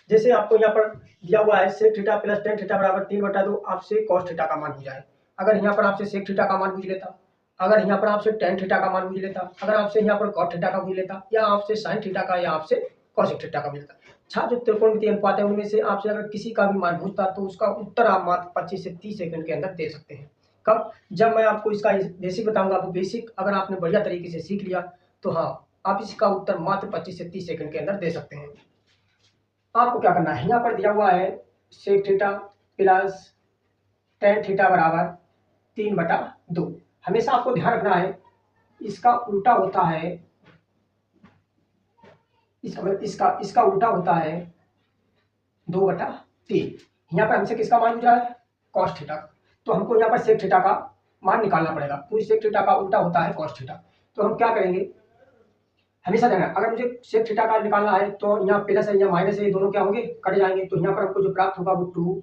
जैसे आपको यहाँ पर दिया हुआ है sec theta plus tan theta बराबर 3/2 आपसे कॉस थीटा का मान पूछा है। अगर यहाँ पर आपसे सेक थीटा का मान पूछ लेता, अगर यहाँ पर आपसे टेन थीटा का मान पूछ लेता, अगर आपसे यहाँ पर कॉट थीटा का पूछ लेता, या आपसे साइन थीटा का, या आपसे कॉसेक थीटा का मिलता। जो त्रिकोणमितीय अनुपात है उनमें से आपसे अगर किसी का भी मान पूछता तो उसका उत्तर आप मात्र 25 से 30 सेकंड के अंदर दे सकते हैं। कब? जब मैं आपको इसका बेसिक बताऊंगा। वो बेसिक अगर आपने बढ़िया तरीके से सीख लिया तो हाँ, आप इसका उत्तर मात्र 25 से 30 सेकंड के अंदर दे सकते हैं। आपको क्या करना है, यहाँ पर दिया हुआ है sec theta plus tan theta बराबर 3/2। हमेशा आपको ध्यान रखना है इसका उल्टा होता है, इसका उल्टा होता है 2/3। यहाँ पर हमसे किसका मान पूछ रहा है? Cos theta. तो हमको यहाँ पर सेक थीटा का मान निकालना पड़ेगा, क्योंकि सेक थीटा का उल्टा होता है कॉस थीटा। तो हम क्या करेंगे, हमेशा देखना, अगर मुझे सेक थीटा का निकालना है तो यहाँ प्लस है या माइनस है, ये दोनों क्या होंगे? कट जाएंगे। तो यहाँ पर हमको जो प्राप्त होगा वो 2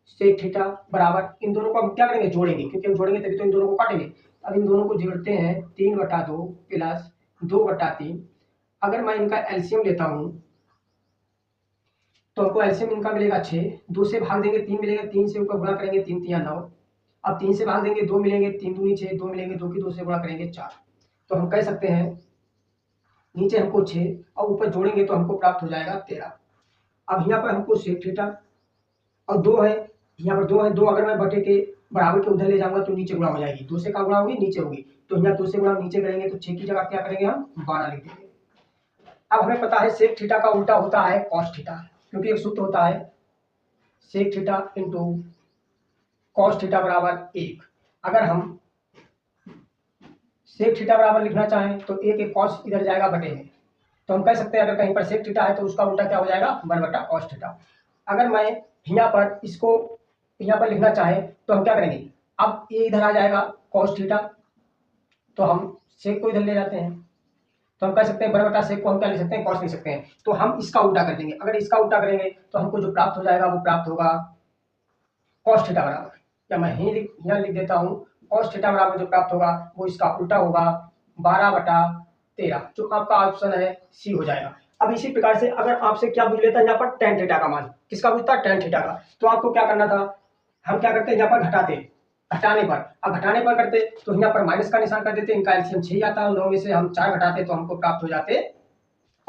सेक थीटा बराबर, इन दोनों को हम क्या करेंगे? जोड़ेंगे, क्योंकि हम जोड़ेंगे तभी तो इन दोनों को काटेंगे। अब इन दोनों को जोड़ते हैं 3/2 प्लस 2/3। अगर मैं इनका एलसीएम लेता हूं तो हमको एलसीएम इनका मिलेगा 6। 2 से भाग देंगे 3 मिलेगा, 3 से ऊपर गुणा करेंगे 3 3 9। अब 3 से भाग देंगे 2 मिलेंगे, 3 दूनी 6, 2 मिलेंगे, 2 की 2 से गुणा करेंगे 4। तो हम कह सकते हैं नीचे हमको 6 और ऊपर जोड़ेंगे तो हमको प्राप्त हो जाएगा 13। अब यहाँ पर हमको सेक थीटा और 2 है, यहाँ पर 2 है, 2 अगर मैं बटे के बराबर के उधर ले जाऊंगा तो नीचे गुणा हो जाएगी। 2 से का गुणा होगी? नीचे होगी। तो यहाँ 2 से गुणा नीचे करेंगे तो 6 की जगह क्या करेंगे? हम 12 लिख देंगे। अब हमें पता है सेक थीटा का उल्टा होता है कॉस थीटा, क्योंकि एक सूत्र होता है sec theta into cos theta बराबर 1। अगर हम सेक थीटा बराबर लिखना चाहें तो एक कॉस इधर जाएगा बटे में, तो हम कह सकते हैं अगर कहीं पर सेक थीटा है तो उसका उल्टा क्या हो जाएगा? 1/कॉस थीटा। अगर मैं यहाँ पर इसको यहाँ पर लिखना चाहे तो हम क्या करेंगे? अब ये इधर आ जाएगा कॉस थीटा, तो हम सेक को इधर ले जाते हैं, तो हम कह सकते हैं 1/सेक को हम क्या लिख सकते हैं? कॉस लिख सकते हैं। तो हम इसका उल्टा कर देंगे। अगर इसका उल्टा करेंगे तो हमको जो प्राप्त हो जाएगा वो प्राप्त होगा कॉस थीटा बराबर, या मैं यहाँ लिख देता हूँ, कॉस थीटा बराबर जो प्राप्त होगा वो इसका उल्टा होगा 12/13, जो आपका ऑप्शन है सी हो जाएगा। अब इसी प्रकार से अगर आपसे क्या पूछ लेता है यहाँ पर टेन थीटा का मान, किसका पूछता है? टेन थीटा का। तो आपको क्या करना था, हम क्या करते हैं यहाँ पर घटाते, घटाने पर, अब घटाने पर करते तो यहाँ पर माइनस का निशान कर देते, इनका एलसीएम 6 आता है, 9 में से हम 4 घटाते तो हमको प्राप्त हो जाते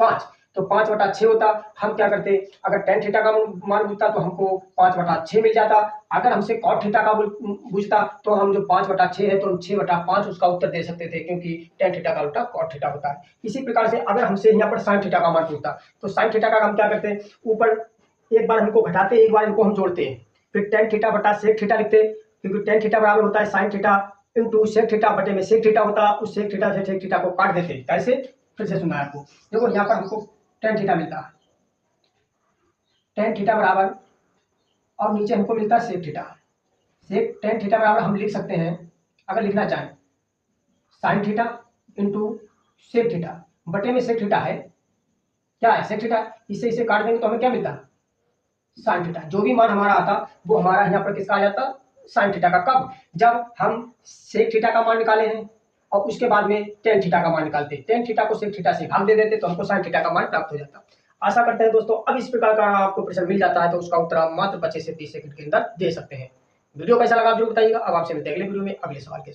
5। तो 5/6 होता। हम क्या करते, अगर टेन थीटा का मान पूछता तो हमको 5/6 मिल जाता। अगर हमसे कॉट थीटा का पूछता तो हम जो 5/6 है तो हम 6/5 उसका उत्तर दे सकते थे, क्योंकि टेन थीटा का उल्टा कॉट थीटा होता है। इसी प्रकार से अगर हमसे यहाँ पर साइन थीटा का मान पूछता तो साइन थीटा का हम क्या करते, ऊपर एक बार हमको घटाते, एक बार इनको हम जोड़ते हैं, फिर टेन थीटा बटा सेक थीटा लिखते, क्योंकि टेन थीटा बराबर होता है sine theta into sec theta बटे में सेक थीटा होता, उस सेक थीटा से सेक थीटा को काट देते। कैसे? फिर से सुना है आपको, देखो यहाँ पर हमको टेन थीटा मिलता है, टेन थीटा बराबर, और नीचे हमको मिलता है sec theta. Sec tan theta बराबर हम लिख सकते हैं, अगर लिखना चाहें, sine theta into sec theta बटे में सेक थीटा है, क्या है? Sec theta. इसे काट देंगे तो हमें क्या मिलता है? Sine theta. जो भी मान हमारा आता वो हमारा यहाँ पर किसका आ जाता? साइन थीटा का। कब? जब हम सेक थीटा का मान निकाले हैं और उसके बाद में टेन थीटा का मान निकालते, टेन थीटा को सेक थीटा से भाग दे देते तो हमको साइन थीटा का मान प्राप्त हो जाता। आशा करते हैं दोस्तों अब इस प्रकार का आपको प्रश्न मिल जाता है तो उसका उत्तर आप मात्र 25 से 30 सेकंड के अंदर दे सकते हैं। वीडियो कैसा लगा आप जरूर बताइएगा। अब आपसे मिलते हैं अगले वीडियो में अगले सवाल के